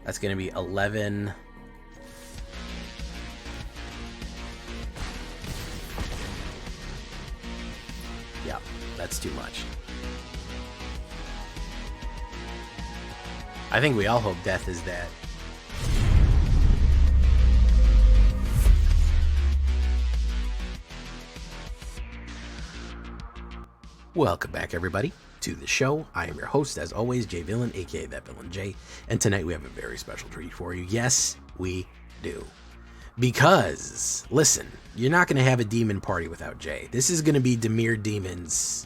That's going to be 11. Yeah, that's too much. I think we all hope death is that. Welcome back, everybody, to the show. I am your host, as always, Jay Villain, aka That Villain Jay, and tonight we have a very special treat for you. Yes, we do. Because, listen, you're not going to have a demon party without Jay. This is going to be Dimir Demons.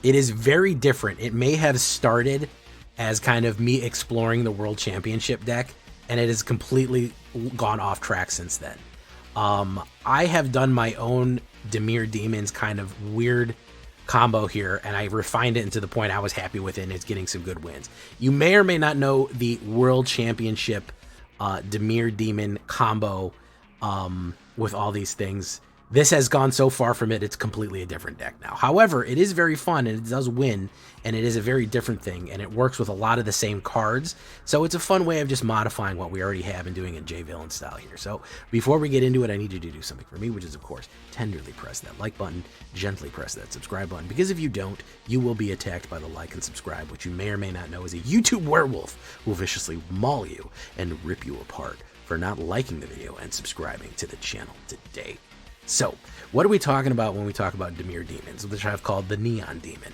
It is very different. It may have started as kind of me exploring the World Championship deck, and it has completely gone off track since then. I have done my own Dimir Demons kind of weird combo here, and I refined it into the point I was happy with it, and it's getting some good wins. You may or may not know the World Championship Dimir Demon combo with all these things. This has gone so far from it, it's completely a different deck now. However, it is very fun, and it does win, and it is a very different thing, and it works with a lot of the same cards. So it's a fun way of just modifying what we already have and doing it Jay Villain style here. So before we get into it, I need you to do something for me, which is, of course, tenderly press that like button, gently press that subscribe button, because if you don't, you will be attacked by the like and subscribe, which you may or may not know is a YouTube werewolf who will viciously maul you and rip you apart for not liking the video and subscribing to the channel today. So, what are we talking about when we talk about Dimir Demons, which I've called the Neon Demon?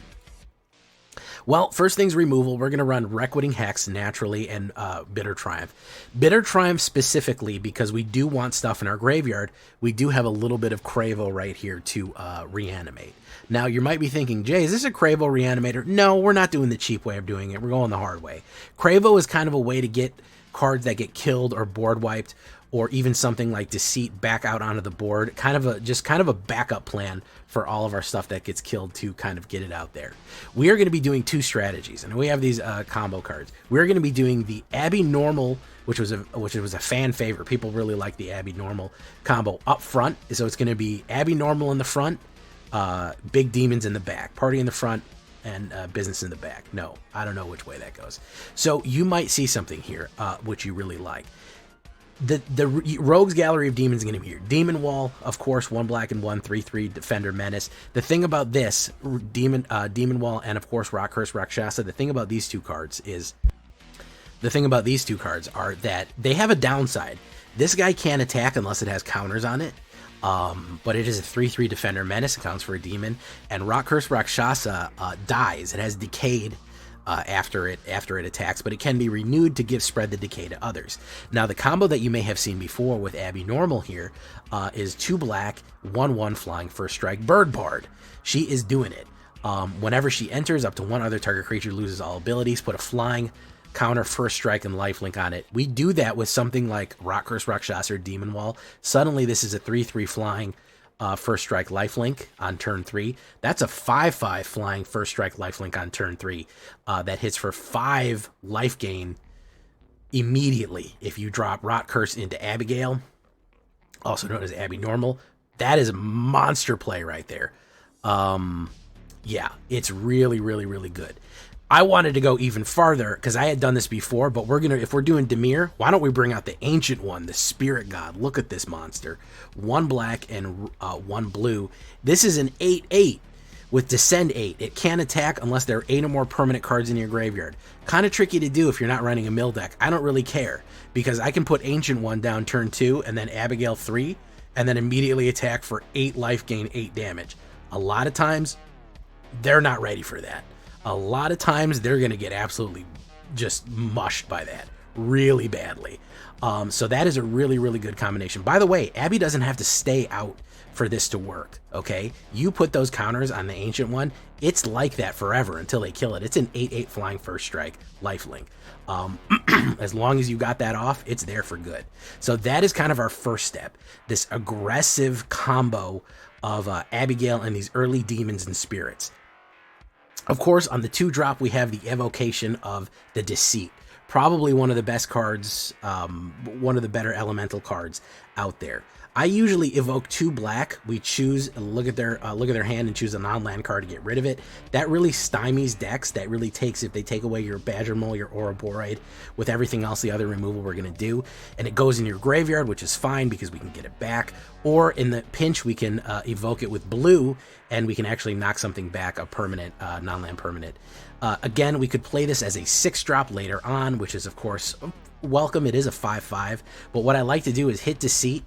Well, first thing's removal. We're going to run Reckwitting Hex naturally and Bitter Triumph. Bitter Triumph specifically because we do want stuff in our graveyard. We do have a little bit of Cravo right here to reanimate. Now, you might be thinking, Jay, is this a Cravo reanimator? No, we're not doing the cheap way of doing it. We're going the hard way. Cravo is kind of a way to get cards that get killed or board wiped, or even something like Deceit back out onto the board, kind of a backup plan for all of our stuff that gets killed to kind of get it out there. We are going to be doing two strategies, and we have these combo cards. We're going to be doing the Abby Normal, which was a fan favorite. People really like the Abby Normal combo up front, so it's going to be Abby Normal in the front, Big Demons in the back, Party in the front, and Business in the back. No, I don't know which way that goes. So you might see something here which you really like. The Rogues Gallery of Demons is going to be here. Demon Wall, of course, 1 black and 1 3/3 Defender Menace. The thing about this Demon Wall and of course Rock Curse Rakshasa. The thing about these two cards are that they have a downside. This guy can't attack unless it has counters on it. But it is a 3/3 Defender Menace. It counts for a demon, and Rock Curse Rakshasa dies. It has decayed after it attacks, but it can be renewed to spread the decay to others. Now, the combo that you may have seen before with Abby Normal here is 2 black, 1/1 flying first strike Bird Bard. She is doing it. Whenever she enters, up to 1 other target creature loses all abilities. Put a flying counter first strike and lifelink on it. We do that with something like Rock Curse Rakshasa or Demon Wall. Suddenly, this is a 3/3 flying first strike lifelink on turn 3. That's a 5/5 flying first strike lifelink on turn 3 that hits for 5 life gain immediately if you drop Rot Curse into Abigail, also known as Abby Normal. That is a monster play right there. Yeah, it's really, really, really good. I wanted to go even farther because I had done this before, but if we're doing Dimir, why don't we bring out the ancient one, the Spirit God? Look at this monster. 1 black and 1 blue. This is an 8/8 with Descend 8. It can't attack unless there are 8 or more permanent cards in your graveyard. Kind of tricky to do if you're not running a mill deck. I don't really care because I can put Ancient 1 down turn 2 and then Abigail 3 and then immediately attack for 8 life gain, 8 damage. A lot of times, they're not ready for that. A lot of times they're going to get absolutely just mushed by that really badly. So that is a really, really good combination. By the way, Abby doesn't have to stay out for this to work, okay? You put those counters on the Ancient one, it's like that forever until they kill it. It's an 8/8 flying first strike lifelink. As long as you got that off, it's there for good. So that is kind of our first step, this aggressive combo of Abigail and these early demons and spirits. Of course, on the 2-drop, we have the evocation of the Deceit. Probably one of the best cards, one of the better elemental cards out there. I usually evoke 2 black. We choose, look at their hand and choose a non-land card to get rid of it. That really stymies decks. That really takes, if they take away your Badger Mole, your Ouroboros, with everything else, the other removal we're going to do, and it goes in your graveyard, which is fine because we can get it back. Or in the pinch, we can evoke it with blue, and we can actually knock something back, a permanent, non-land permanent. Again, we could play this as a 6-drop later on, which is, of course, welcome. It is a 5/5, but what I like to do is hit Deceit,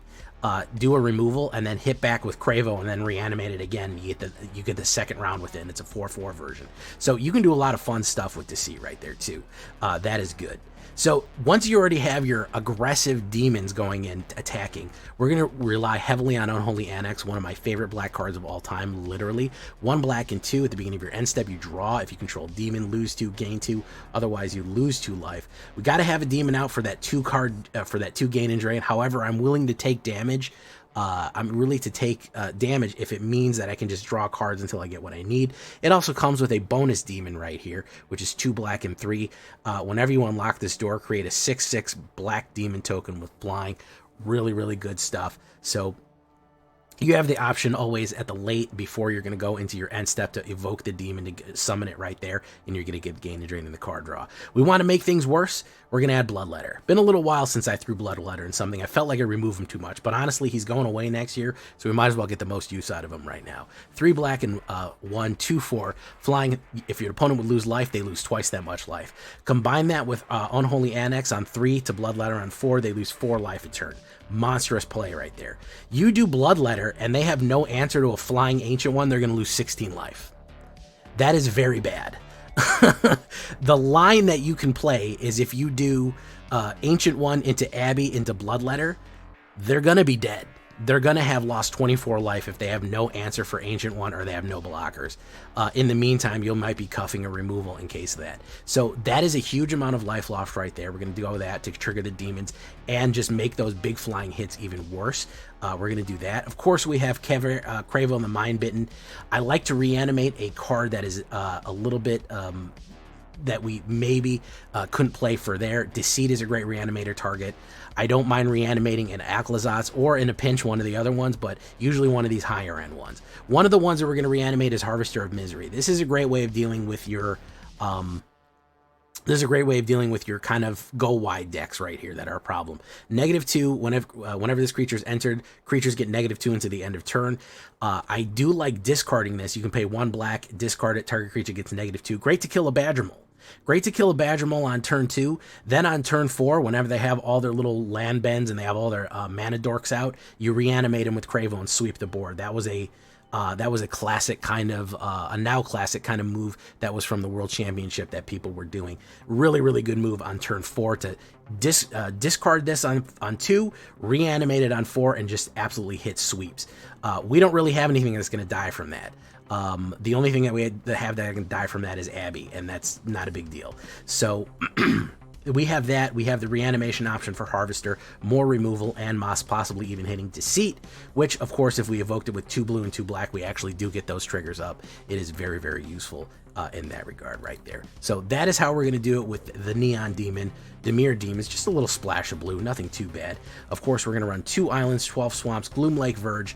do a removal, and then hit back with Cravo, and then reanimate it again. You get the second round with it, and it's a 4/4 version. So you can do a lot of fun stuff with Deceit right there too. That is good. So once you already have your aggressive demons going in attacking, we're going to rely heavily on Unholy Annex, one of my favorite black cards of all time, literally. 1 black and 2 at the beginning of your end step. You draw. If you control demon, lose 2, gain 2. Otherwise, you lose 2 life. We got to have a demon out for that 2 card, for that 2 gain and drain. However, I'm willing to take damage. I'm really to take damage if it means that I can just draw cards until I get what I need. It also comes with a bonus demon right here, which is 2 black and 3. Whenever you unlock this door, create a 6/6 black demon token with flying. Really, really good stuff. So you have the option always at the late, before you're going to go into your end step, to evoke the demon to summon it right there, and you're going to get gain and drain in the card draw. We want to make things worse. We're going to add Bloodletter. Been a little while since I threw Bloodletter in something. I felt like I removed him too much, but honestly, he's going away next year, so we might as well get the most use out of him right now. 3 black and 1, 2, 4. Flying, if your opponent would lose life, they lose twice that much life. Combine that with Unholy Annex on 3 to Bloodletter on 4, they lose 4 life a turn. Monstrous play right there. You do Bloodletter and they have no answer to a flying ancient one, they're going to lose 16 life. That is very bad. The line that you can play is if you do ancient one into Abbey into Bloodletter, they're going to be dead. They're going to have lost 24 life if they have no answer for ancient one or they have no blockers. In the meantime, you might be cuffing a removal in case of that. So that is a huge amount of life lost right there. We're going to do all that to trigger the demons and just make those big flying hits even worse. We're going to do that. Of course, we have Cravo and the Mind Bitten. I like to reanimate a card that is a little bit... that we maybe couldn't play for there. Deceit is a great reanimator target. I don't mind reanimating an Aclazotz or in a pinch one of the other ones, but usually one of these higher end ones. One of the ones that we're going to reanimate is Harvester of Misery. This is a great way of dealing with your kind of go wide decks right here that are a problem. -2, whenever this creature is entered, creatures get -2 into the end of turn. I do like discarding this. You can pay 1 black, discard it, target creature gets -2. Great to kill a Badger Mole. Great to kill a Badger Mole on turn 2. Then on turn 4, whenever they have all their little land bends and they have all their mana dorks out, you reanimate them with Cravo and sweep the board. That was a classic kind of, a now classic kind of move that was from the World Championship that people were doing. Really, really good move on turn 4 to discard this on 2, reanimate it on 4, and just absolutely hit sweeps. We don't really have anything that's going to die from that. The only thing that we have that can die from that is Abbey, and that's not a big deal. So we have that. We have the reanimation option for Harvester, more removal, and Moss possibly even hitting Deceit, which, of course, if we evoked it with 2 blue and 2 black, we actually do get those triggers up. It is very, very useful in that regard right there. So that is how we're going to do it with the Neon Demon. Dimir Demons, just a little splash of blue, nothing too bad. Of course, we're going to run 2 islands, 12 swamps, Gloom Lake Verge.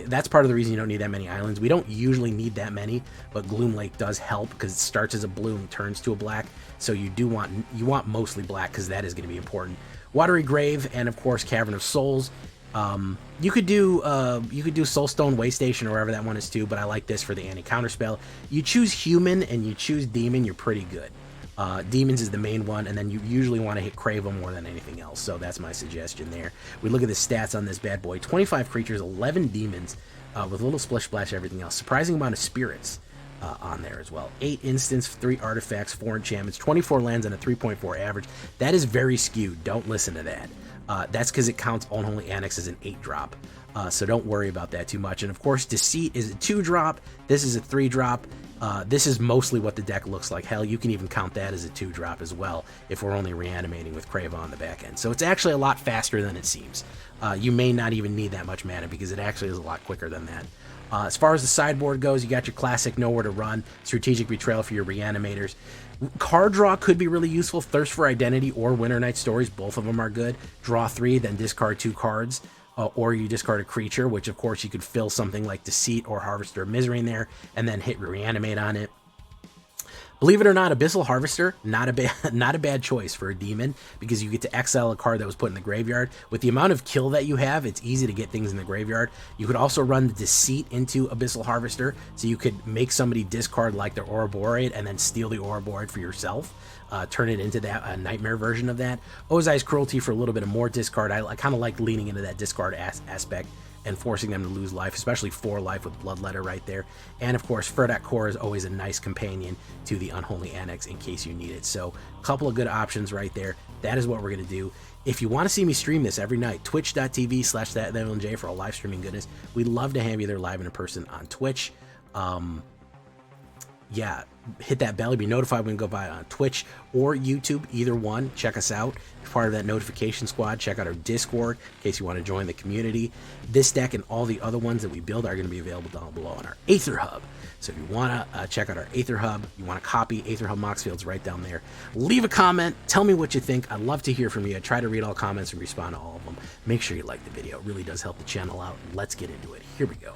That's part of the reason you don't need that many islands. We don't usually need that many, but Gloom Lake does help because it starts as a blue and turns to a black. So you want mostly black because that is going to be important. Watery Grave and of course Cavern of Souls. You could do Soulstone Way Station or wherever that one is too, but I like this for the anti-counter spell. You choose human and you choose demon, you're pretty good. Demons is the main one, and then you usually want to hit Cravo more than anything else, so that's my suggestion there. We look at the stats on this bad boy. 25 creatures, 11 demons, with a little splish splash everything else. Surprising amount of spirits on there as well. 8 instants, 3 artifacts, 4 enchantments, 24 lands, and a 3.4 average. That is very skewed. Don't listen to that. That's because it counts Unholy Annex as an 8-drop. So don't worry about that too much. And of course, Deceit is a 2-drop. This is a 3-drop. This is mostly what the deck looks like. Hell, you can even count that as a 2-drop as well if we're only reanimating with Cravo on the back end. So it's actually a lot faster than it seems. You may not even need that much mana because it actually is a lot quicker than that. As far as the sideboard goes, you got your classic Nowhere to Run, Strategic Betrayal for your reanimators. Card draw could be really useful. Thirst for Identity or Winter Night Stories, both of them are good. Draw 3, then discard 2 cards. or you discard a creature, which of course you could fill something like Deceit or Harvester of Misery in there, and then hit Reanimate on it. Believe it or not, Abyssal Harvester, not a bad choice for a demon, because you get to exile a card that was put in the graveyard. With the amount of kill that you have, it's easy to get things in the graveyard. You could also run the Deceit into Abyssal Harvester, so you could make somebody discard like their Ouroboreid and then steal the Ouroboreid for yourself. Turn it into that nightmare version of that. Ozai's Cruelty for a little bit of more discard. I kind of like leaning into that discard aspect and forcing them to lose life, especially 4 life with Bloodletter right there. And of course, Furdak Core is always a nice companion to the Unholy Annex in case you need it. So a couple of good options right there. That is what we're going to do. If you want to see me stream this every night, twitch.tv/thatvillainj for all live streaming goodness. We'd love to have you there live and in person on Twitch. Yeah, hit that bell to be notified when we go by on Twitch or YouTube, either one. Check us out. If part of that notification squad, check out our Discord in case you want to join the community. This deck and all the other ones that we build are going to be available down below on our AetherHub. So if you want to check out our AetherHub, you want to copy AetherHub Moxfield's right down there. Leave a comment. Tell me what you think. I'd love to hear from you. I try to read all comments and respond to all of them. Make sure you like the video. It really does help the channel out. Let's get into it. Here we go.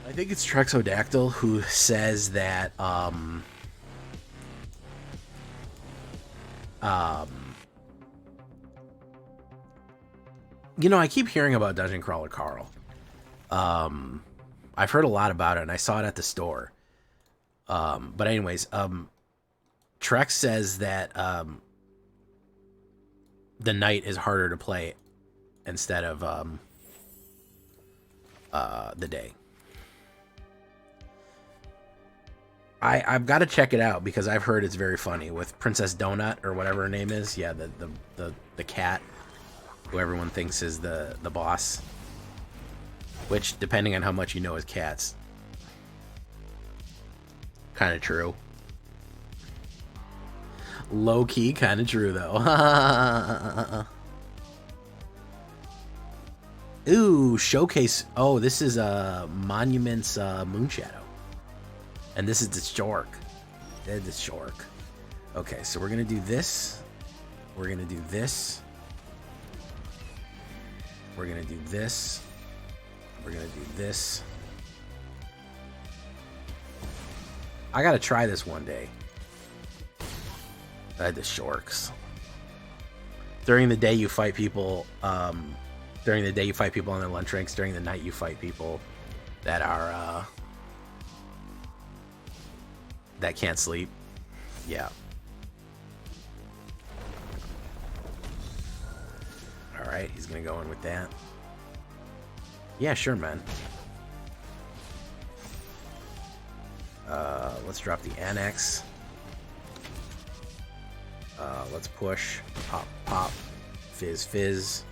I think it's Trexodactyl who says that you know, I keep hearing about Dungeon Crawler Karl. I've heard a lot about it and I saw it at the store. But anyways, Trex says that the night is harder to play instead of the day. I've got to check it out because I've heard it's very funny with Princess Donut or whatever her name is. Yeah, the cat who everyone thinks is the boss. Which, depending on how much you know, is cats. Kind of true. Low key, kind of true though. Ooh, showcase. Oh, this is Monuments Moonshadow. And this is the Shork. The Shork. Okay, so we're going to do this. We're going to do this. We're going to do this. We're going to do this. I got to try this one day. The Shorks. During the day, you fight people. During the day, you fight people on their lunch breaks. During the night, you fight people that are... that can't sleep. Yeah. Alright, he's gonna go in with that. Yeah, sure, man. Let's drop the Annex. Let's push. Pop, pop. Fizz, fizz.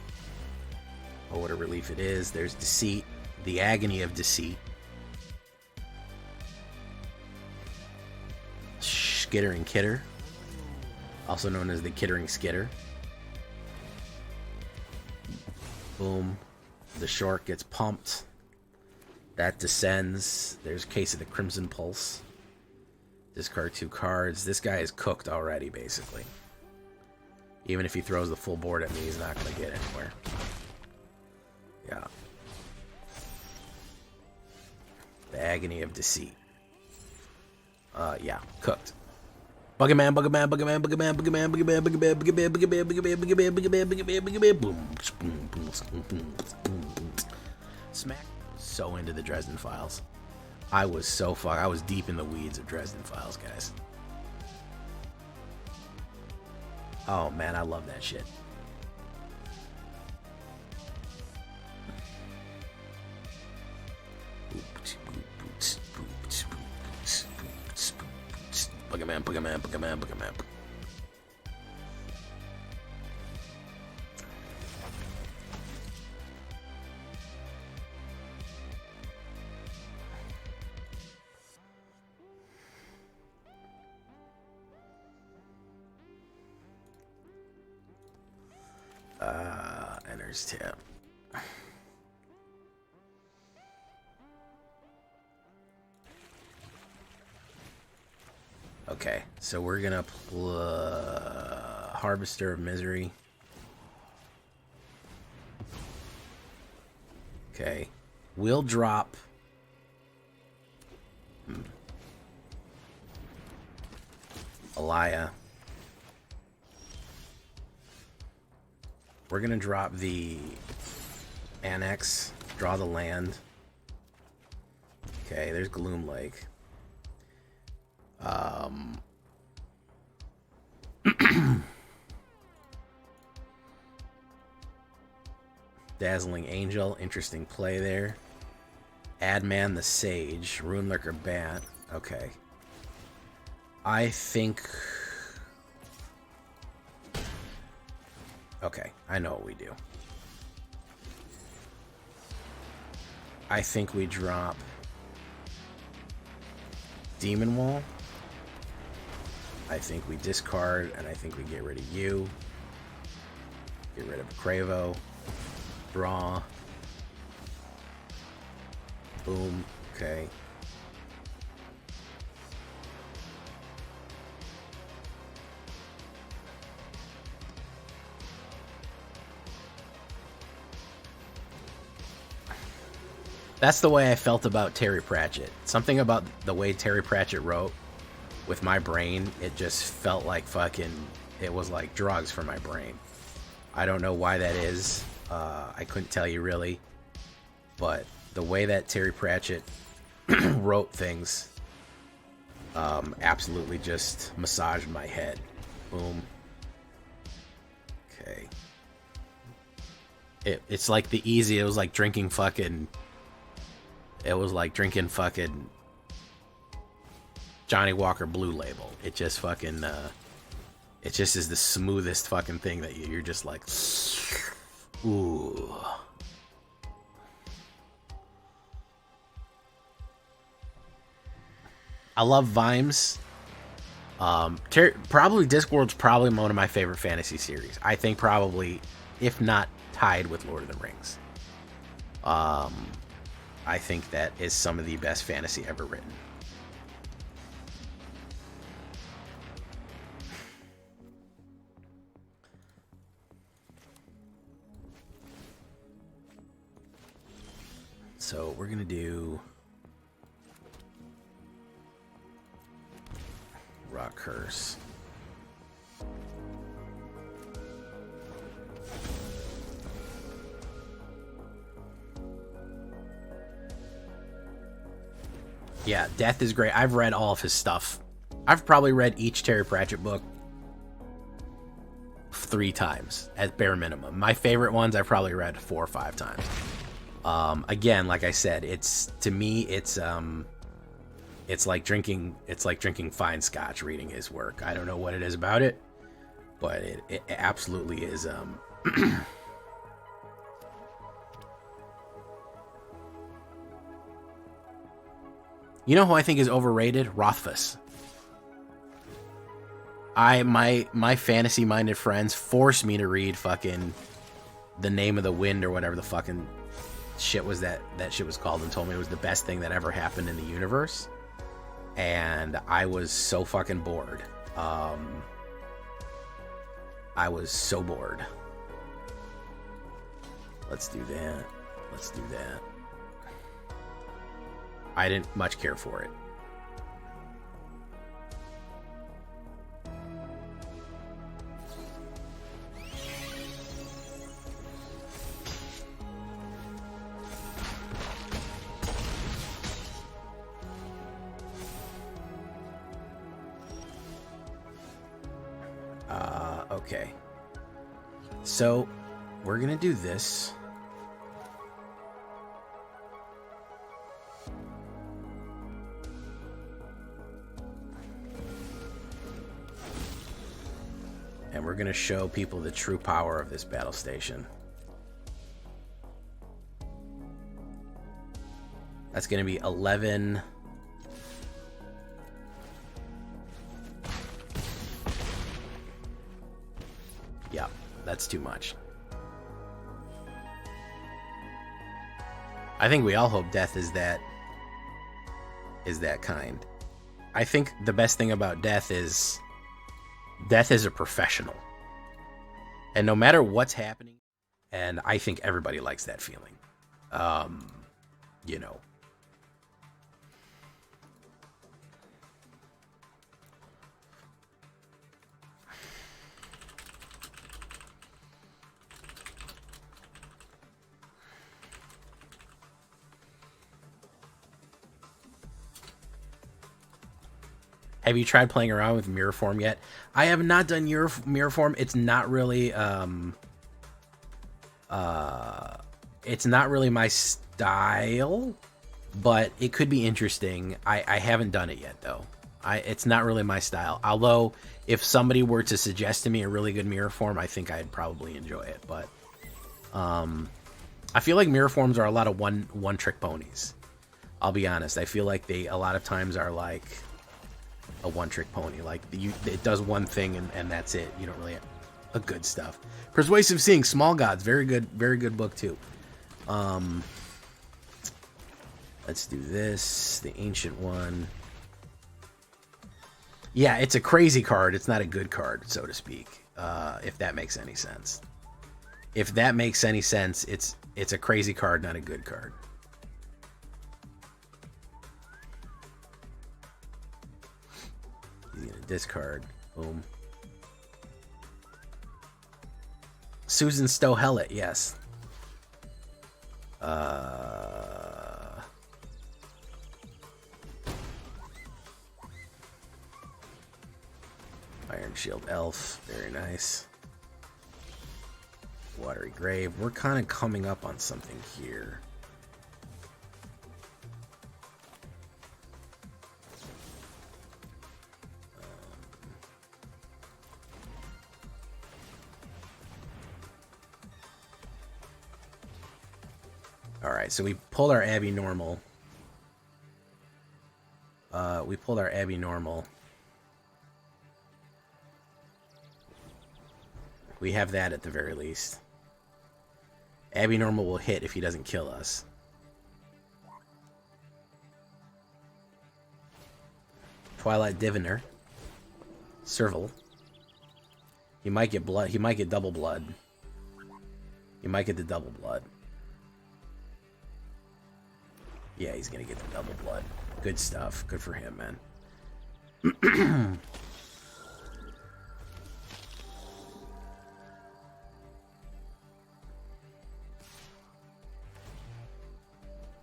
Oh, what a relief it is. There's Deceit. The Agony of Deceit. Skittering Kidder, also known as the Kittering Skitter. Boom. The Shork gets pumped. That descends. There's Case of the Crimson Pulse. Discard 2 cards. This guy is cooked already, basically. Even if he throws the full board at me, he's not going to get anywhere. Yeah. The Agony of Deceit. Yeah, cooked. Buggerman, Buggerman, Buggerman, Buggerman, Buggerman, Buggerman, Buggerman, Buggerman, Buggerman, Buggerman, Buggerman, Buggerman, Buggerman, boom, boom, boom, boom, boom. Smack. So into the Dresden Files. I was deep in the weeds of Dresden Files, guys. Oh man, I love that shit. Buggerman, Buggerman, Buggerman, Buggerman. Enters tap. Okay, so we're gonna Harvester of Misery. Okay. We'll drop... Alaya. We're going to drop the Annex. Draw the land. Okay, there's Gloom Lake. Dazzling Angel, interesting play there. Adman the Sage, Runelurker Bat. Okay. I think... Okay, I know what we do. I think we drop Demon Wall. I think we discard, and I think we get rid of you. Get rid of Cravo. Draw. Boom. Okay. That's the way I felt about Terry Pratchett. Something about the way Terry Pratchett wrote with my brain, it just felt like fucking... It was like drugs for my brain. I don't know why that is. I couldn't tell you really. But the way that Terry Pratchett wrote things absolutely just massaged my head. Boom. Okay. It's like the easy... It was like drinking fucking... It was like drinking fucking Johnny Walker Blue Label. It just fucking, it just is the smoothest fucking thing that you're just like, ooh. I love Vimes. Probably Discworld's probably one of my favorite fantasy series. I think probably, if not tied with Lord of the Rings. I think that is some of the best fantasy ever written. So we're going to do Rock Curse. Yeah, Death is great. I've read all of his stuff. I've probably read each Terry Pratchett book 3 times at bare minimum. My favorite ones I've probably read 4 or 5 times. Again, like I said, it's to me it's like drinking fine scotch reading his work. I don't know what it is about it, but it absolutely is You know who I think is overrated? Rothfuss. My fantasy-minded friends forced me to read fucking The Name of the Wind or whatever the fucking shit was that shit was called, and told me it was the best thing that ever happened in the universe. And I was so fucking bored. I was so bored. Let's do that. Let's do that. I didn't much care for it. Okay. So, we're gonna do this. And we're going to show people the true power of this battle station. That's going to be 11. Yeah, that's too much. I think we all hope Death is that kind. I think the best thing about Death is a professional. And no matter what's happening, and I think everybody likes that feeling. You know. Have you tried playing around with mirror form yet? I have not done mirror form. It's not really it's not really my style, but it could be interesting. I haven't done it yet though. It's not really my style. Although if somebody were to suggest to me a really good mirror form, I think I'd probably enjoy it. But I feel like mirror forms are a lot of one trick ponies. I'll be honest. I feel like they a lot of times are like a one-trick pony. Like it does one thing and that's it. You don't really have a good stuff. Persuasive Seeing, Small Gods, very good book too. Let's do this, the Ancient One. Yeah, it's a crazy card. It's not a good card, so to speak. If that makes any sense. If that makes any sense, it's a crazy card, not a good card. He's gonna discard. Boom. Susan Stow-Hellet, yes. Iron Shield Elf, very nice. Watery Grave. We're kind of coming up on something here. Alright, so we pulled our Abbey Normal. We have that at the very least. Abbey Normal will hit if he doesn't kill us. Twilight Diviner. Serval. He might get blood. He might get double blood. He might get the double blood. Yeah, he's gonna get the double blood. Good stuff. Good for him, man.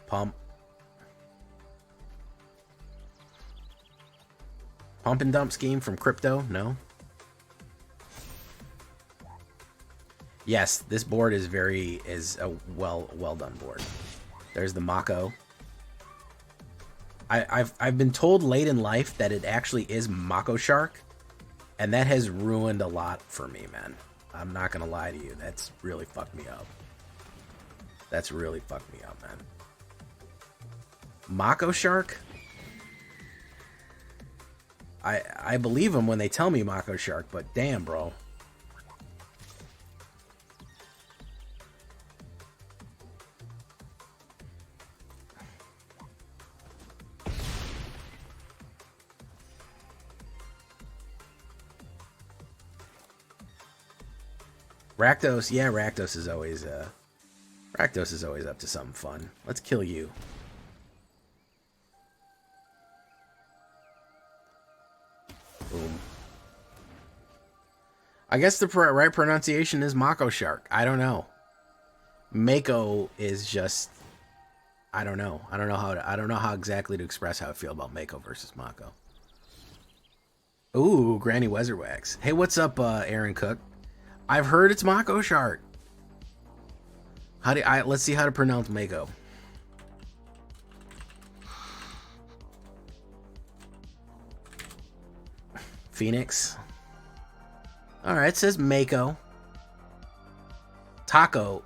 Pump and dump scheme from Crypto? No. Yes, this board is a well done board. There's the Mako. I've been told late in life that it actually is Mako Shark, and that has ruined a lot for me, man. I'm not gonna lie to you. That's really fucked me up. That's really fucked me up, man. Mako Shark? I believe them when they tell me Mako Shark, but damn, bro. Rakdos, yeah, Rakdos is always up to something fun. Let's kill you. Boom. I guess the right pronunciation is Mako Shark. I don't know. Mako is just, I don't know. I don't know how exactly to express how I feel about Mako versus Mako. Ooh, Granny Weatherwax. Hey, what's up, Aaron Cook? I've heard it's Mako Shark. Let's see how to pronounce Mako. Phoenix. Alright, it says Mako. Taco.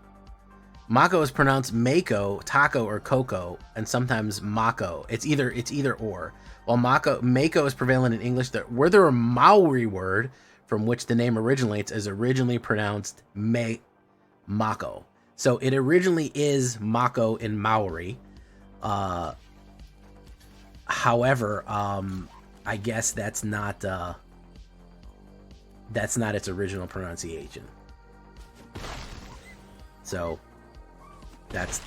Mako is pronounced Mako, Taco, or Coco, and sometimes Mako. It's either or. While Mako is prevalent in English, were there a Maori word from which the name originates is originally pronounced Mako. So it originally is Mako in Maori. However, I guess that's not its original pronunciation. So That's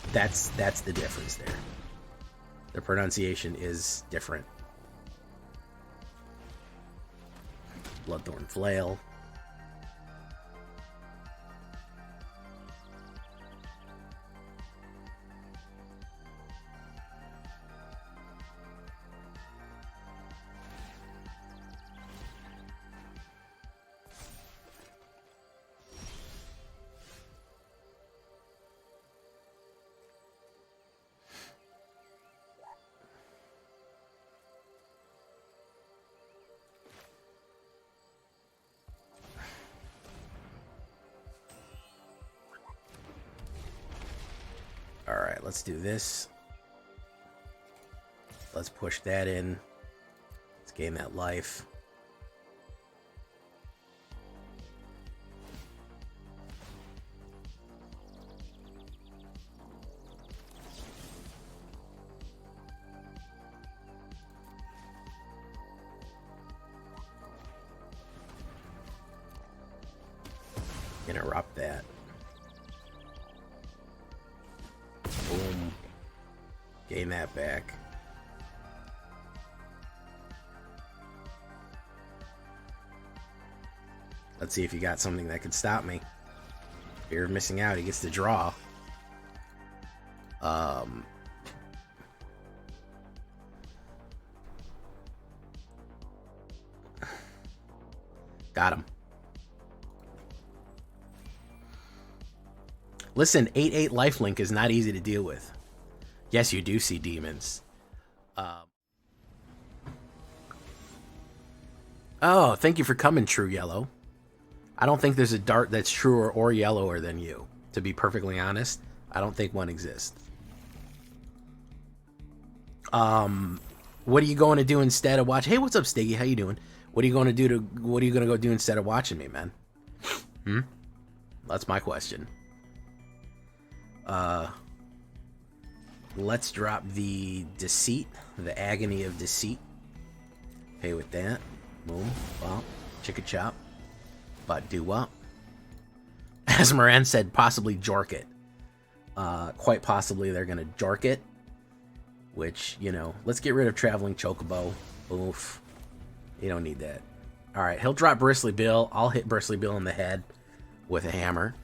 the difference there. The pronunciation is different. Bloodthorn Flail. Alright, let's do this. Let's push that in. Let's gain that life. Interrupt that. Boom. Gain that back. Let's see if you got something that could stop me. Fear of missing out. He gets to draw. Got him. Listen, 8/8 lifelink is not easy to deal with. Yes, you do see demons. Oh, thank you for coming, True Yellow. I don't think there's a dart that's truer or yellower than you. To be perfectly honest, I don't think one exists. What are you going to do instead of watch? Hey, what's up, Stiggy? How you doing? What are you going to do what are you going to go do instead of watching me, man? That's my question. Let's drop the Deceit, the Agony of Deceit. Okay, with that. Boom. Bop. Chicka chop. But do what? As Moran said, possibly jork it. Quite possibly they're gonna jork it. Which, you know, let's get rid of Traveling Chocobo. Oof. You don't need that. Alright, he'll drop Bristly Bill. I'll hit Bristly Bill in the head with a hammer.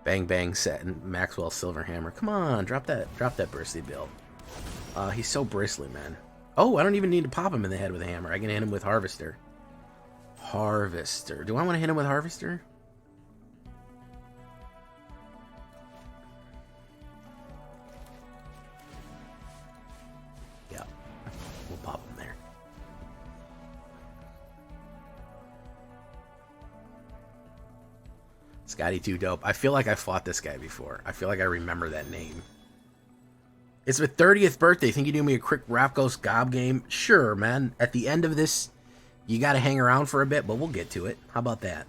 Bang Bang set and Maxwell Silver Hammer. Come on, drop that Bristly Bill. He's so bristly, man. Oh, I don't even need to pop him in the head with a hammer. I can hit him with Harvester. Harvester. Do I want to hit him with Harvester? Yeah. We'll pop him there. Scotty Too Dope. I feel like I fought this guy before. I feel like I remember that name. It's my 30th birthday. Think you do me a quick Rapghost Gob game? Sure, man. At the end of this, you got to hang around for a bit, but we'll get to it. How about that?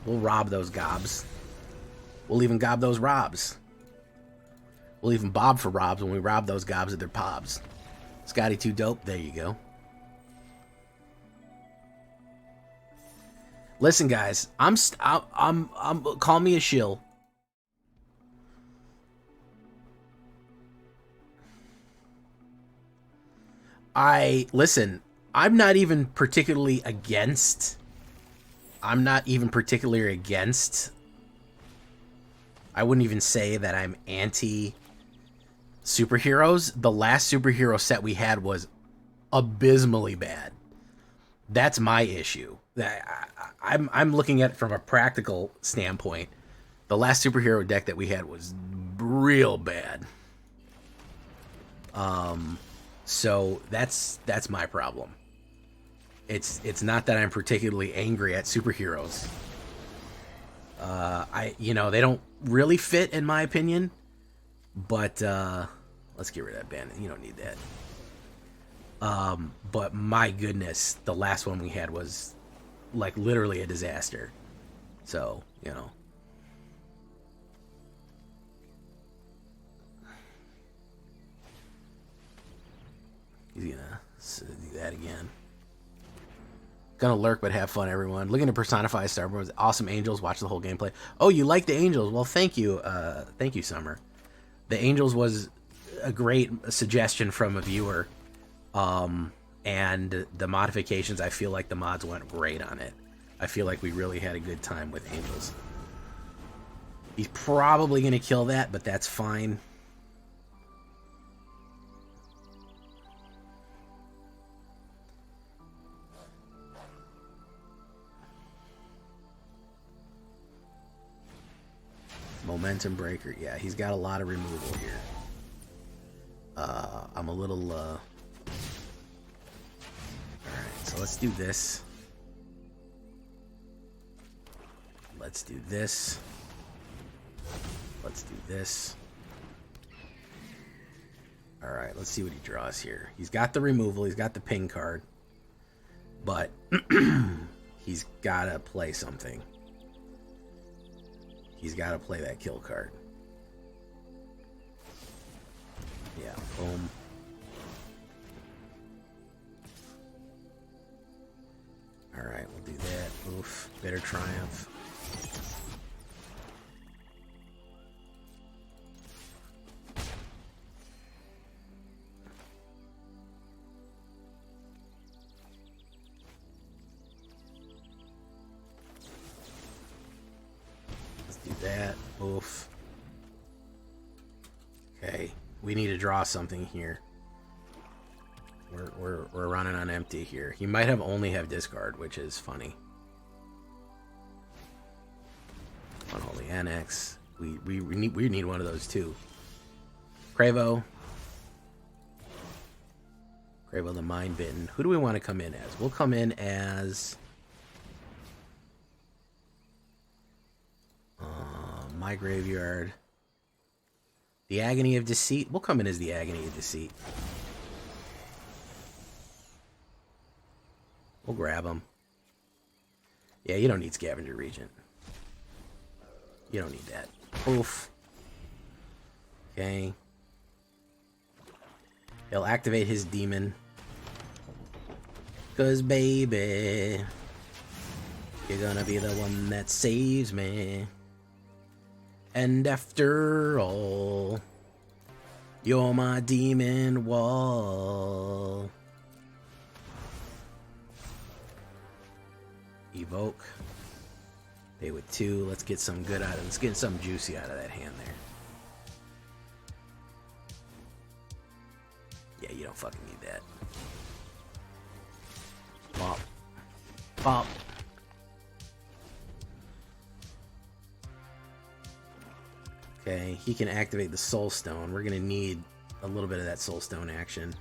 We'll rob those gobs. We'll even gob those robs. We'll even bob for robs when we rob those gobs at their pobs. Scotty Too Dope. There you go. Listen, guys. I'm call me a shill. Listen, I'm not even particularly against. I wouldn't even say that I'm anti superheroes. The last superhero set we had was abysmally bad. That's my issue. I'm looking at it from a practical standpoint. The last superhero deck that we had was real bad. So that's my problem. It's not that I'm particularly angry at superheroes. They don't really fit in my opinion. But let's get rid of that bandit. You don't need that. But my goodness, the last one we had was like literally a disaster. So, you know. He's gonna do that again. Gonna lurk but have fun, everyone. Looking to personify Starborns. Awesome Angels. Watch the whole gameplay. Oh, you like the Angels? Well, thank you. Thank you, Summer. The Angels was a great suggestion from a viewer. And the modifications, I feel like the mods went great on it. I feel like we really had a good time with Angels. He's probably going to kill that, but that's fine. Momentum breaker. Yeah, he's got a lot of removal here. I'm a little... Alright, so let's do this. Let's do this. Let's do this. Alright, let's see what he draws here. He's got the removal. He's got the ping card. But he's got to play something. He's got to play that kill card. Yeah, boom. Alright, we'll do that. Oof. Bitter Triumph. Let's do that. Oof. Okay. We need to draw something here. We're running on empty here. He might only have discard, which is funny. Unholy Annex. We need one of those too. Cravo. Cravo the Mind Bitten. Who do we want to come in as? We'll come in as my graveyard. The Agony of Deceit. We'll come in as the Agony of Deceit. We'll grab him. Yeah, you don't need Scavenger Regent. You don't need that. Oof. Okay. He'll activate his demon. 'Cause baby, you're gonna be the one that saves me. And after all, you're my demon wall. Evoke. Pay with 2. Let's get some good out of it. Let's get some juicy out of that hand there. Yeah, you don't fucking need that. Bop. Bop. Okay, he can activate the Soul Stone. We're going to need a little bit of that Soul Stone action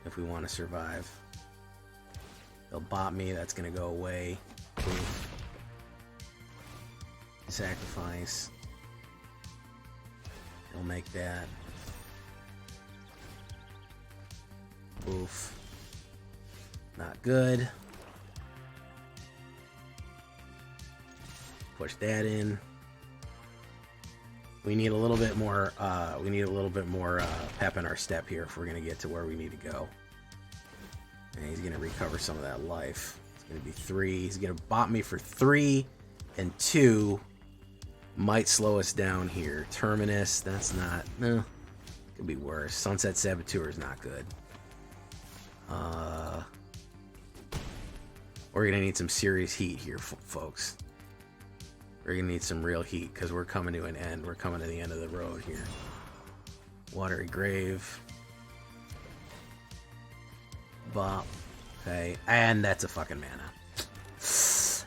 if we want to survive. They'll bop me. That's going to go away. Oof. Sacrifice. He'll make that. Oof. Not good. Push that in. We need a little bit more. Pep in our step here if we're going to get to where we need to go. And he's going to recover some of that life. It's going to be 3. He's going to bop me for 3 and 2. Might slow us down here. Terminus, that's not... No. Could be worse. Sunset Saboteur is not good. We're going to need some serious heat here, folks. We're going to need some real heat because we're coming to an end. We're coming to the end of the road here. Watery Grave. Bop. Okay. And that's a fucking mana.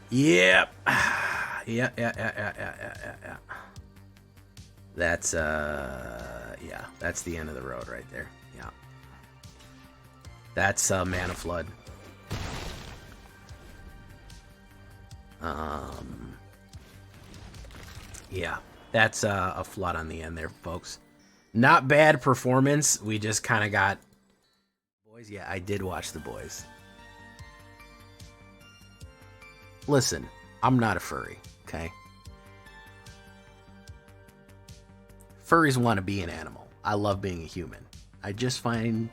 Yep. Yeah. That's, yeah. That's the end of the road right there. Yeah. That's Mana Flood. Yeah. That's a flood on the end there, folks. Not bad performance. We just kind of got... Boys, yeah, I did watch The Boys. Listen, I'm not a furry, okay? Furries want to be an animal. I love being a human. I just find,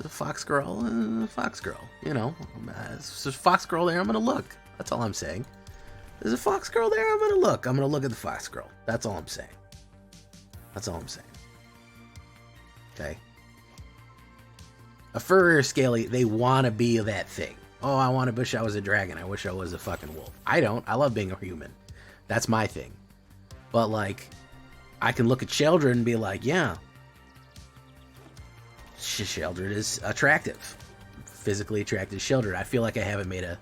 Fox girl, fox girl. You know, there's a fox girl there. I'm gonna look. That's all I'm saying. There's a fox girl there. I'm gonna look. I'm gonna look at the fox girl. That's all I'm saying. That's all I'm saying. Okay. A furrier scaly, they want to be that thing. Oh, I want to wish I was a dragon. I wish I was a fucking wolf. I don't. I love being a human. That's my thing. But, like, I can look at children and be like, yeah, children is attractive. Physically attractive children. I feel like I haven't made a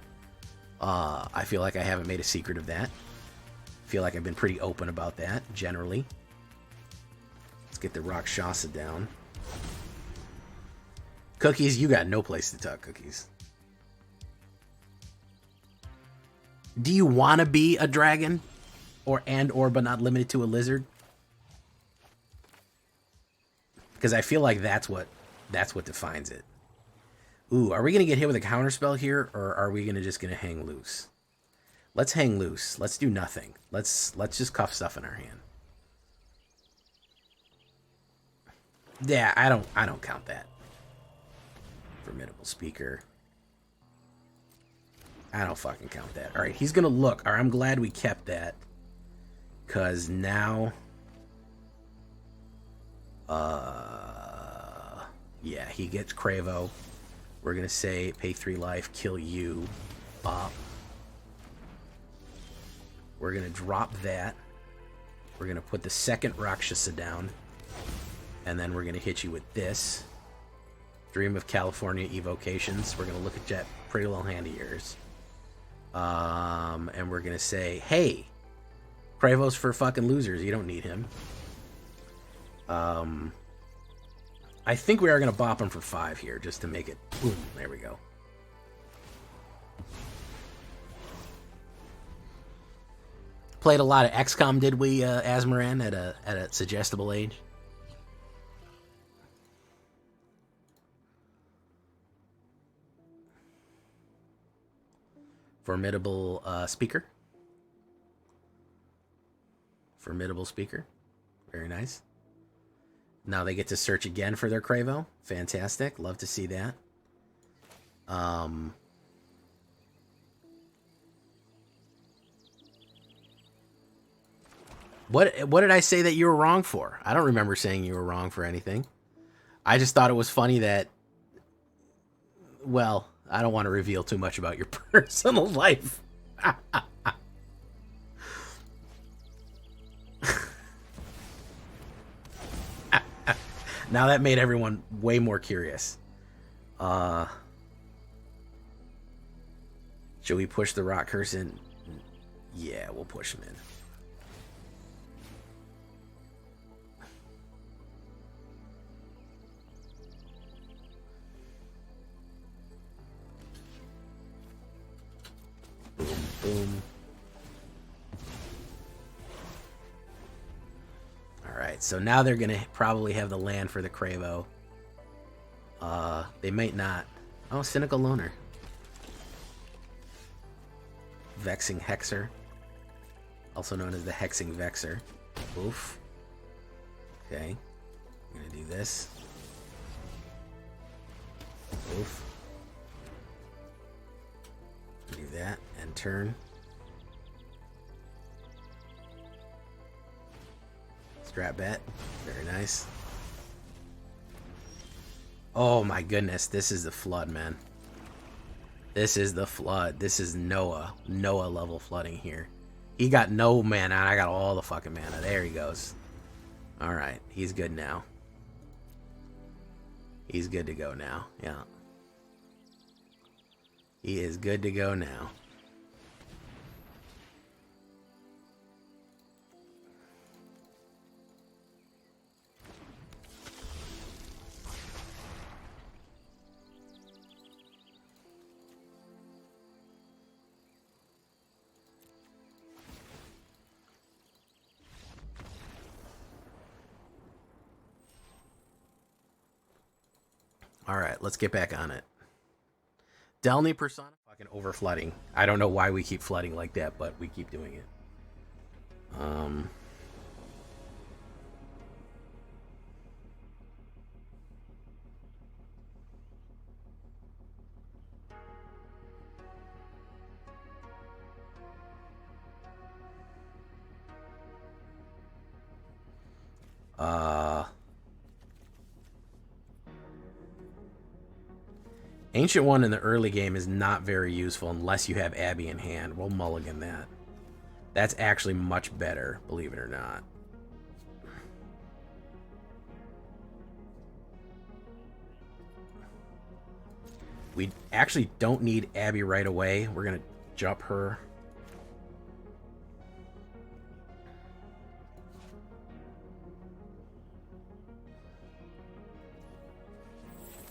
secret of that. I feel like I've been pretty open about that, generally. Let's get the Rakshasa down. Cookies, you got no place to tuck, Cookies. Do you want to be a dragon? Or but not limited to a lizard? Because I feel like that's what defines it. Ooh, are we gonna get hit with a counterspell here, or are we just gonna hang loose? Let's hang loose. Let's do nothing. Let's just cuff stuff in our hand. Yeah, I don't count that. Formidable Speaker. I don't fucking count that. Alright, he's gonna look. Alright, I'm glad we kept that. Cause now yeah, he gets Cravo. We're gonna say pay 3 life, kill you. We're gonna drop that. We're gonna put the second Rakshasa down. And then we're gonna hit you with this. Dream of California Evocations. We're gonna look at that pretty little hand of yours. And we're gonna say, hey, Kravo's for fucking losers. You don't need him. I think we are gonna bop him for 5 here, just to make it. Boom. There we go. Played a lot of XCOM, did we, Asmaran, at a suggestible age? Formidable Speaker. Formidable Speaker. Very nice. Now they get to search again for their Cravo. Fantastic. Love to see that. What did I say that you were wrong for? I don't remember saying you were wrong for anything. I just thought it was funny that, well, I don't want to reveal too much about your personal life. Now that made everyone way more curious. Should we push the rock curse in? Yeah, we'll push him in. Boom, boom. Alright, so now they're going to probably have the land for the Cravo. They might not. Oh, Cynical Loner. Vexing Hexer. Also known as the Hexing Vexer. Oof. Okay. I'm going to do this. Oof. Do that and turn. Strat bet. Very nice. Oh my goodness, this is the flood, man. This is the flood. This is Noah. Noah level flooding here. He got no mana, and I got all the fucking mana. There he goes. Alright, he's good now. He's good to go now. Yeah. He is good to go now. Alright, let's get back on it. Delny Persona fucking over flooding. I don't know why we keep flooding like that, but we keep doing it. Ancient One in the early game is not very useful unless you have Abby in hand. We'll mulligan that. That's actually much better, believe it or not. We actually don't need Abby right away. We're going to jump her.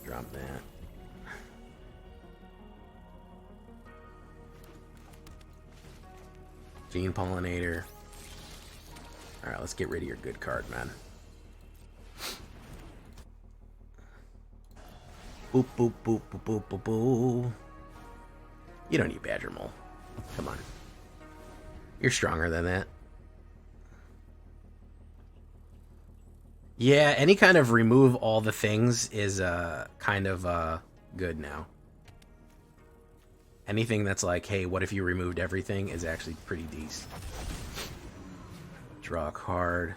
Drop that. Gene Pollinator. Alright, let's get rid of your good card, man. Boop, boop, boop, boop, boop, boop, boop. You don't need Badger Mole. Come on. You're stronger than that. Yeah, any kind of remove all the things is kind of good now. Anything that's like, hey, what if you removed everything is actually pretty decent. Draw a card.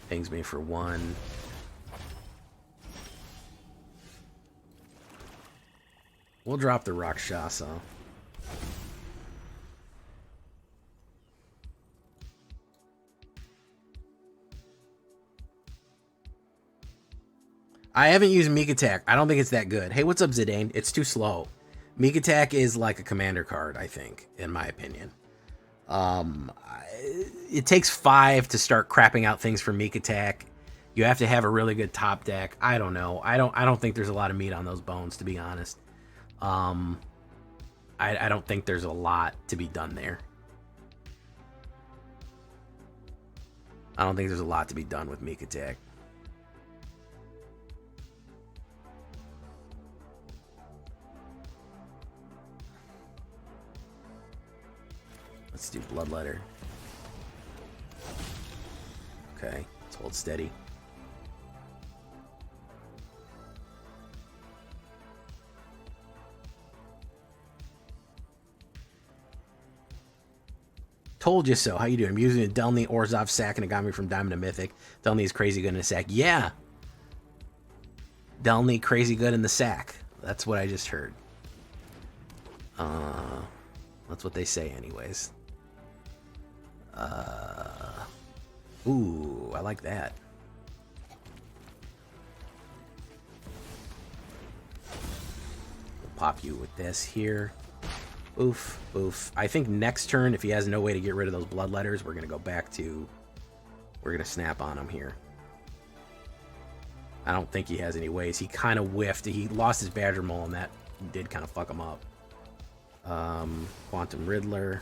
Pings me for 1. We'll drop the Rakshasa. I haven't used Meek Attack. I don't think it's that good. Hey, what's up, Zidane? It's too slow. Meek Attack is like a commander card, I think, in my opinion. It takes 5 to start crapping out things for Meek Attack. You have to have a really good top deck. I don't know. I don't think there's a lot of meat on those bones, to be honest. I don't think there's a lot to be done there. I don't think there's a lot to be done with Meek Attack. Let's do Bloodletter. Okay, let's hold steady. Told you so. How you doing? I'm using a Delny Orzhov sack and it got me from Diamond to Mythic. Delny is crazy good in a sack. Yeah. Delny crazy good in the sack. That's what I just heard. That's what they say anyways. Ooh, I like that. We'll pop you with this here. Oof, oof. I think next turn, if he has no way to get rid of those Bloodletters, we're going to go back to... We're going to snap on him here. I don't think he has any ways. He kind of whiffed. He lost his Badger Mole, and that did kind of fuck him up. Quantum Riddler.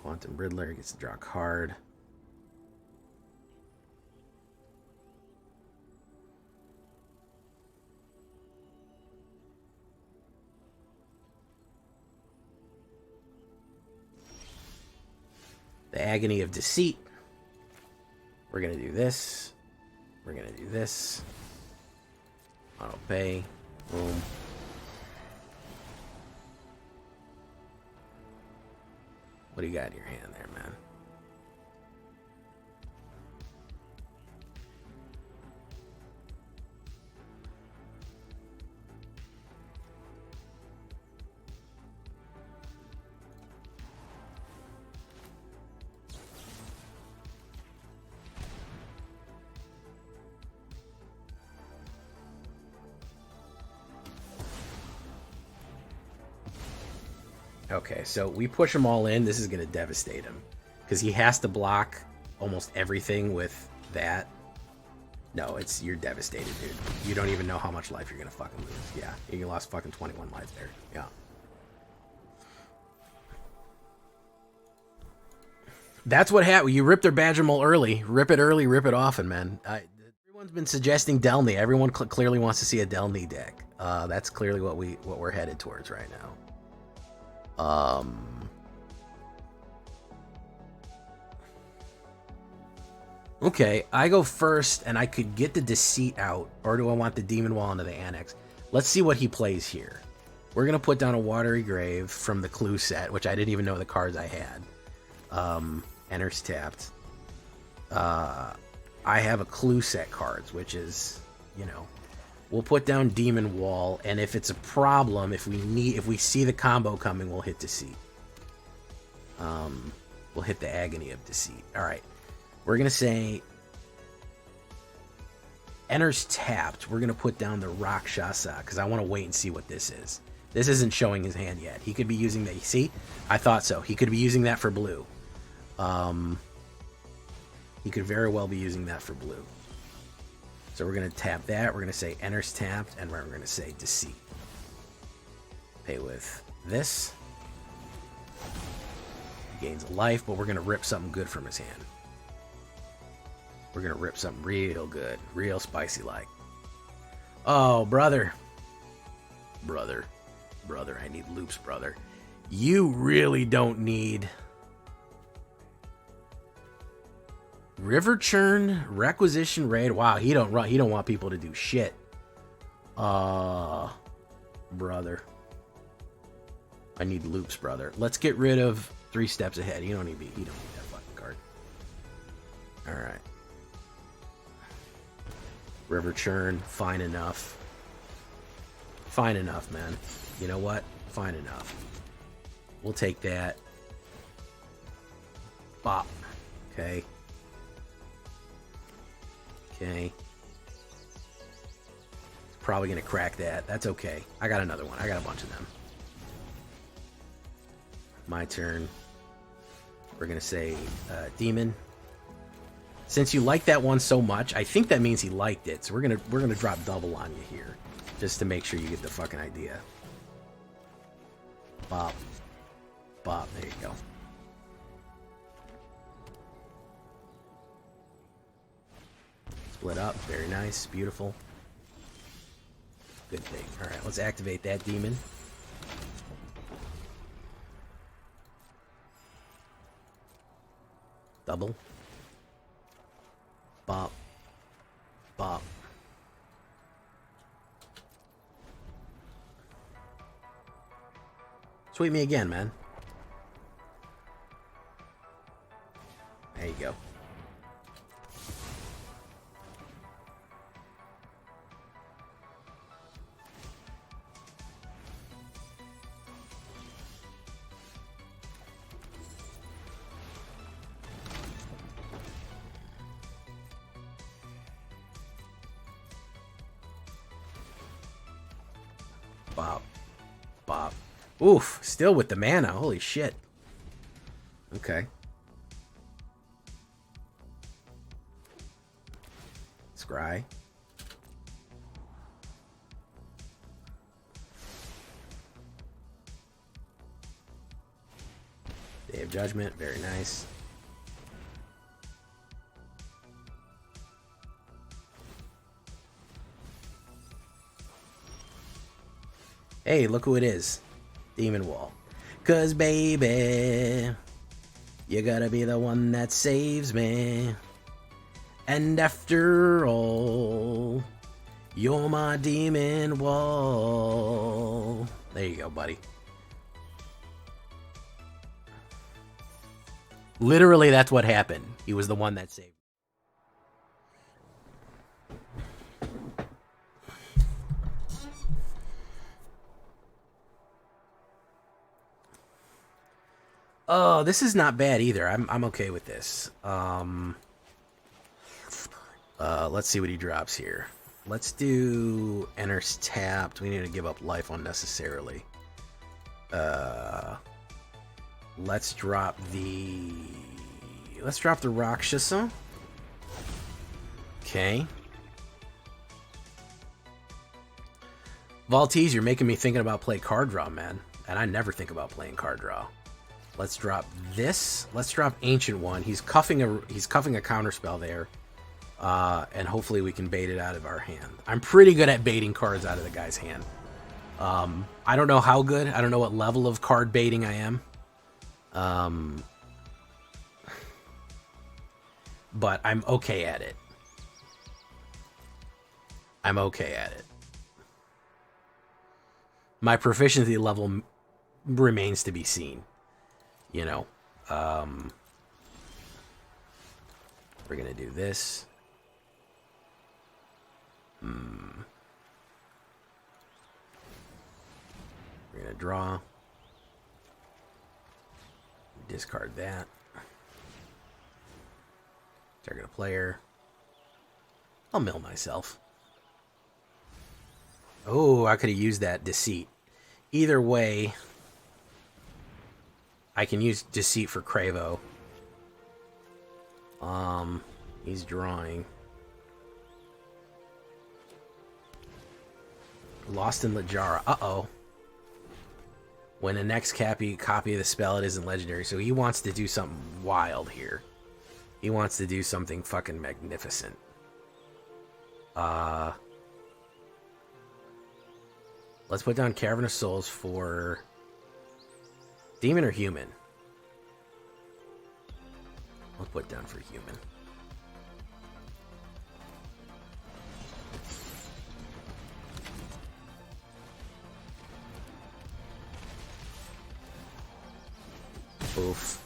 Quantum Riddler gets to draw a card. The Agony of Deceit. We're going to do this. We're going to do this. Auto pay. Boom. What do you got in your hand there, man? Okay, so we push him all in. This is going to devastate him. Because he has to block almost everything with that. No, you're devastated, dude. You don't even know how much life you're going to fucking lose. Yeah, you lost fucking 21 life there. Yeah. That's what happened. You rip their Badger Mole early. Rip it early, rip it often, man. Everyone's been suggesting Delny. Everyone clearly wants to see a Delny deck. That's clearly what we're headed towards right now. Okay, I go first, and I could get the Deceit out, or do I want the Demon Wall into the Annex? Let's see what he plays here. We're gonna put down a Watery Grave from the Clue set, which I didn't even know the cards I had. Enters tapped. I have a clue set cards, which is, you know, we'll put down Demon Wall, and if it's a problem, if we see the combo coming, we'll hit Deceit. We'll hit the Agony of Deceit. All right, we're gonna say enters tapped. We're gonna put down the Rakshasa because I want to wait and see what this is. This isn't showing his hand yet. He could be using the, see? I thought so. He could be using that for blue. He could very well be using that for blue. So we're going to tap that. We're going to say enters tapped, and we're going to say Deceit. Pay with this. He gains a life, but we're going to rip something good from his hand. We're going to rip something real good, real spicy like. Oh, brother. Brother, I need loops, brother. You really don't need River Churn, Requisition Raid. Wow, he don't want people to do shit. Brother. I need loops, brother. Let's get rid of 3 steps ahead. You don't need that fucking card. Alright. River Churn, fine enough. Fine enough, man. You know what? Fine enough. We'll take that. Bop. Okay. Okay. Probably gonna crack that. That's okay. I got another one. I got a bunch of them. My turn. We're gonna say Demon. Since you like that one so much, I think that means he liked it. So we're gonna drop double on you here, just to make sure you get the fucking idea. Bop. Bop. There you go. Split up. Very nice. Beautiful. Good thing. Alright, let's activate that demon. Double. Bop. Bop. Sweep me again, man. There you go. Bop. Bop. Oof, still with the mana. Holy shit. Okay. Scry. Day of Judgment. Very nice. Hey, look who it is. Demon Wall. 'Cause baby, you gotta be the one that saves me. And after all, you're my Demon Wall. There you go, buddy. Literally, that's what happened. He was the one that saved me. Oh, this is not bad either. I'm okay with this. Let's see what he drops here. Let's do enters tapped. We need to give up life unnecessarily. Let's drop the Rakshasa. Okay. Valtese, you're making me thinking about play card draw, man. And I never think about playing card draw. Let's drop this. Let's drop Ancient One. He's cuffing a counterspell there. And hopefully we can bait it out of our hand. I'm pretty good at baiting cards out of the guy's hand. I don't know how good. I don't know what level of card baiting I am. But I'm okay at it. I'm okay at it. My proficiency level remains to be seen. You know. We're going to do this. We're gonna draw. Discard that. Target a player. I'll mill myself. Oh, I could have used that Deceit. Either way, I can use Deceit for Cravo. He's drawing. Lost in Lajara. Uh-oh. When the next copy of the spell, it isn't legendary. So he wants to do something wild here. He wants to do something fucking magnificent. Let's put down Caravan of Souls for demon or human. Let's put down for human. Oof.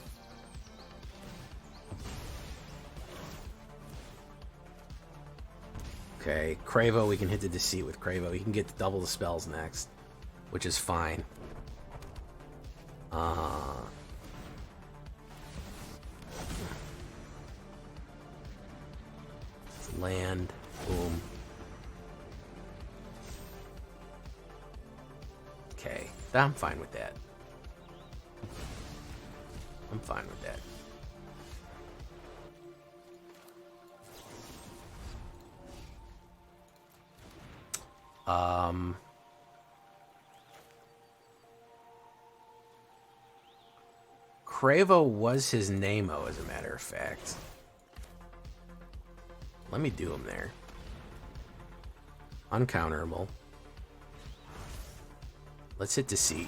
Okay, Cravo, we can hit the Deceit with Cravo. He can get double the spells next, which is fine. Land, boom. Okay, I'm fine with that. I'm fine with that. Cravo was his name-o, as a matter of fact. Let me do him there. Uncounterable. Let's hit Deceit.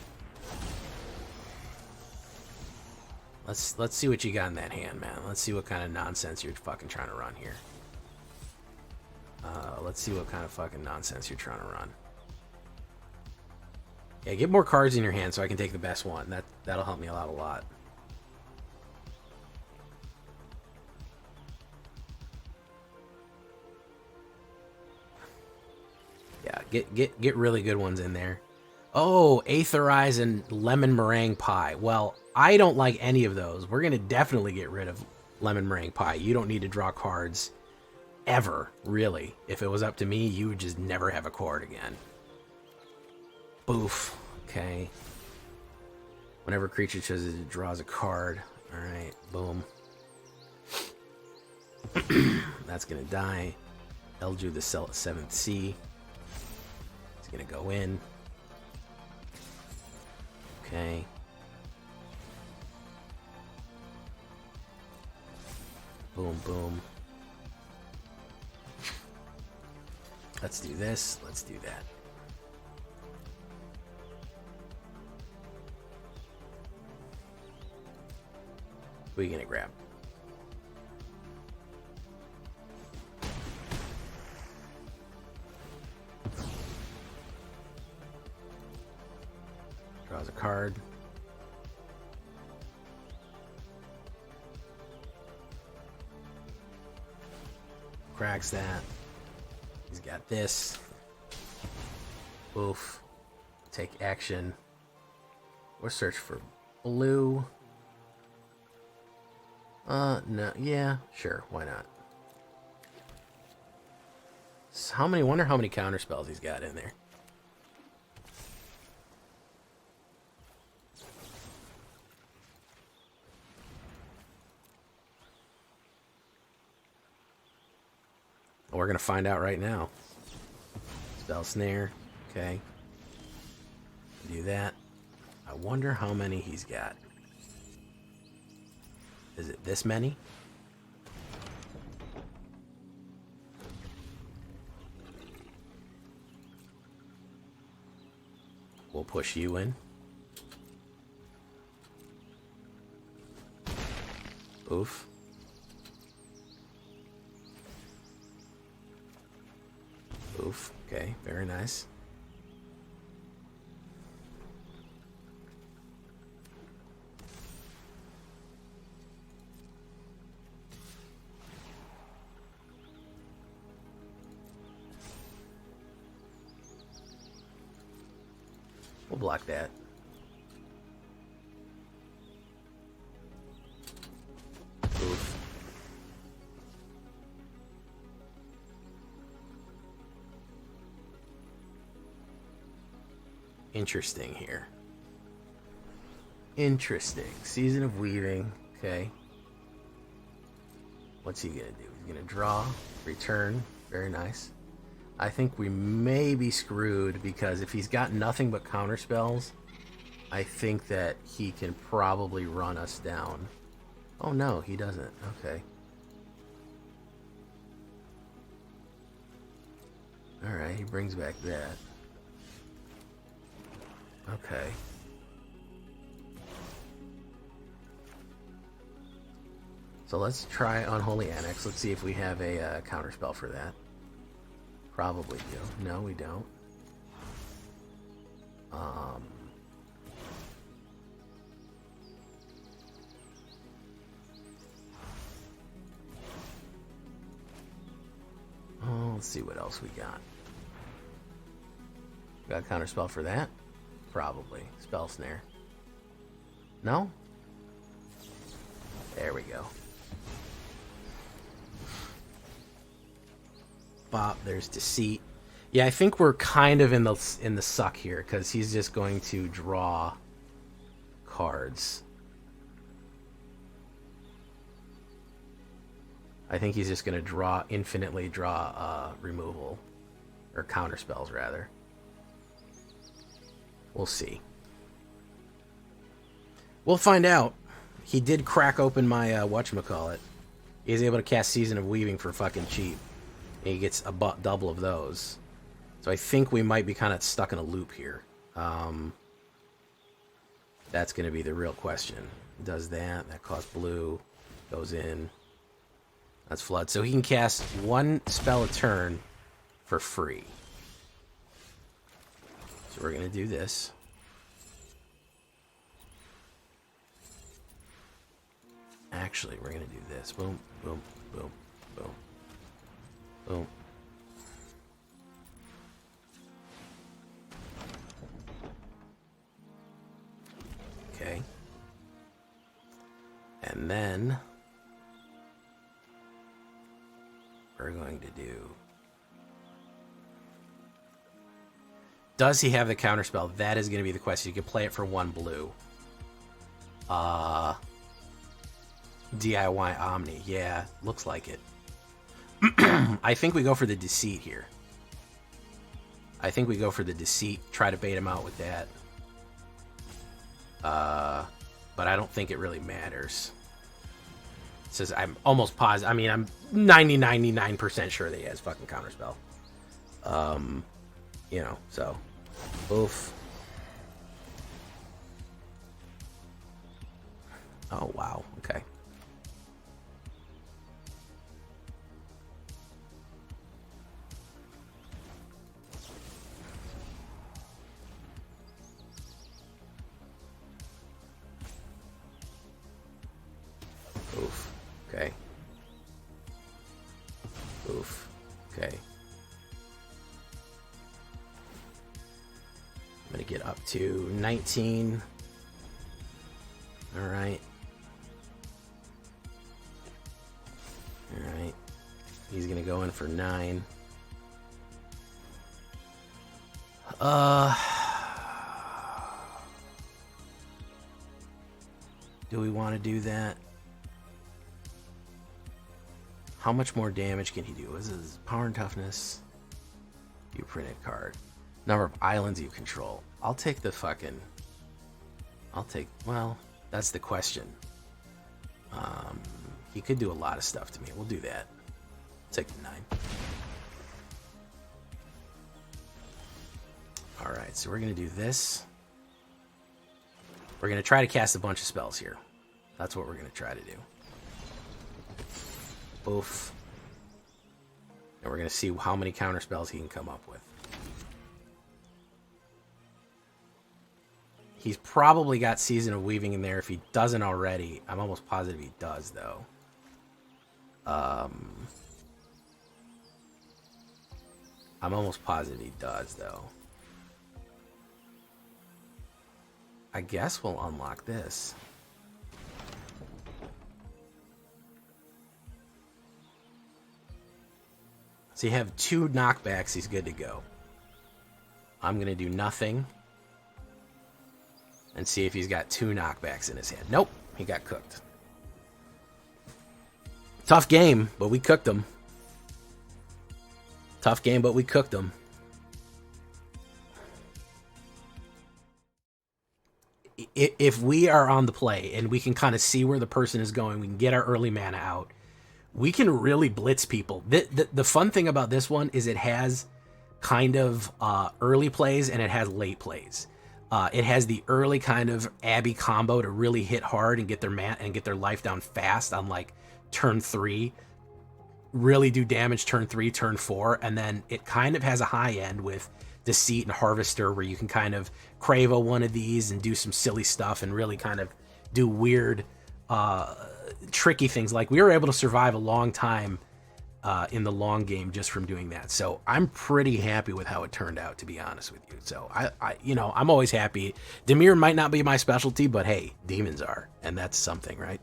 Let's see what you got in that hand, man. Let's see what kind of nonsense you're fucking trying to run here. Let's see what kind of fucking nonsense you're trying to run. Yeah, get more cards in your hand so I can take the best one. That'll help me out a lot. Yeah, get really good ones in there. Oh, Aetherize and Lemon Meringue Pie. Well, I don't like any of those. We're going to definitely get rid of Lemon Meringue Pie. You don't need to draw cards ever, really. If it was up to me, you would just never have a card again. Boof. Okay. Whenever a creature chooses, it draws a card. Alright, boom. That's going to die. Elju the 7th Sea. It's going to go in. Okay. Boom, boom. Let's do this. Let's do that. What are you gonna grab? Draws a card. Cracks that. He's got this. Oof. Take action. Or search for blue. No. Yeah, sure. Why not? So wonder how many counter spells he's got in there. We're gonna find out right now. Spell snare. Okay. Do that. I wonder how many he's got. Is it this many? We'll push you in. Oof. Oof. Okay, very nice. We'll block that. Oof. Interesting here. Interesting. Season of Weaving. Okay. What's he gonna do? He's gonna draw, return. Very nice. I think we may be screwed because if he's got nothing but counter spells, I think that he can probably run us down. Oh no, he doesn't. Okay. Alright, he brings back that. Okay. So let's try Unholy Annex. Let's see if we have a counterspell for that. Probably do. No, we don't. Oh, let's see what else we got. Got a counterspell for that? Probably. Spell Snare. No? There we go. Bop, there's Deceit. Yeah, I think we're kind of in the suck here because he's just going to draw cards. I think he's just going to infinitely draw removal or counter spells rather. We'll see. We'll find out. He did crack open my whatchamacallit. He's able to cast Season of Weaving for fucking cheap. And he gets a double of those. So I think we might be kind of stuck in a loop here. That's going to be the real question. Does that. That costs blue. Goes in. That's Flood. So he can cast one spell a turn for free. So we're going to do this. Actually, we're going to do this. Boom, boom, boom, boom. Boom. Okay. And then we're going to do... Does he have the counterspell? That is going to be the question. You can play it for one blue. DIY Omni. Yeah, looks like it. I think we go for the Deceit here. I think we go for the Deceit. Try to bait him out with that. But I don't think it really matters. It says I'm almost positive. I mean, I'm 99% sure that he has fucking counterspell. You know, so. Oof. Oh, wow. Okay. Oof. Okay. Oof. Okay. I'm gonna get up to 19. Alright. Alright. He's gonna go in for 9. Do we want to do that? How much more damage can he do? This is power and toughness. You print a card. Number of islands you control. I'll take the fucking... Well, that's the question. He could do a lot of stuff to me. We'll do that. Take the 9. Alright, so we're going to do this. We're going to try to cast a bunch of spells here. That's what we're going to try to do. Oof. And we're going to see how many counter spells he can come up with. He's probably got Season of Weaving in there. If he doesn't already, I'm almost positive he does, though. I'm almost positive he does, though. I guess we'll unlock this. So you have 2 knockbacks, he's good to go. I'm going to do nothing and see if he's got 2 knockbacks in his hand. Nope, he got cooked. Tough game, but we cooked him. Tough game, but we cooked him. If we are on the play and we can kind of see where the person is going, we can get our early mana out, we can really blitz people. The fun thing about this one is it has kind of early plays and it has late plays. It has the early kind of Abby combo to really hit hard and get their mana and get their life down fast on like turn 3. Really do damage turn 3, turn 4, and then it kind of has a high end with Deceit and Harvester where you can kind of crave one of these and do some silly stuff and really kind of do weird tricky things. Like we were able to survive a long time in the long game just from doing that. So I'm pretty happy with how it turned out, to be honest with you. So I you know, I'm always happy. Dimir might not be my specialty, but hey, demons are, and that's something, right?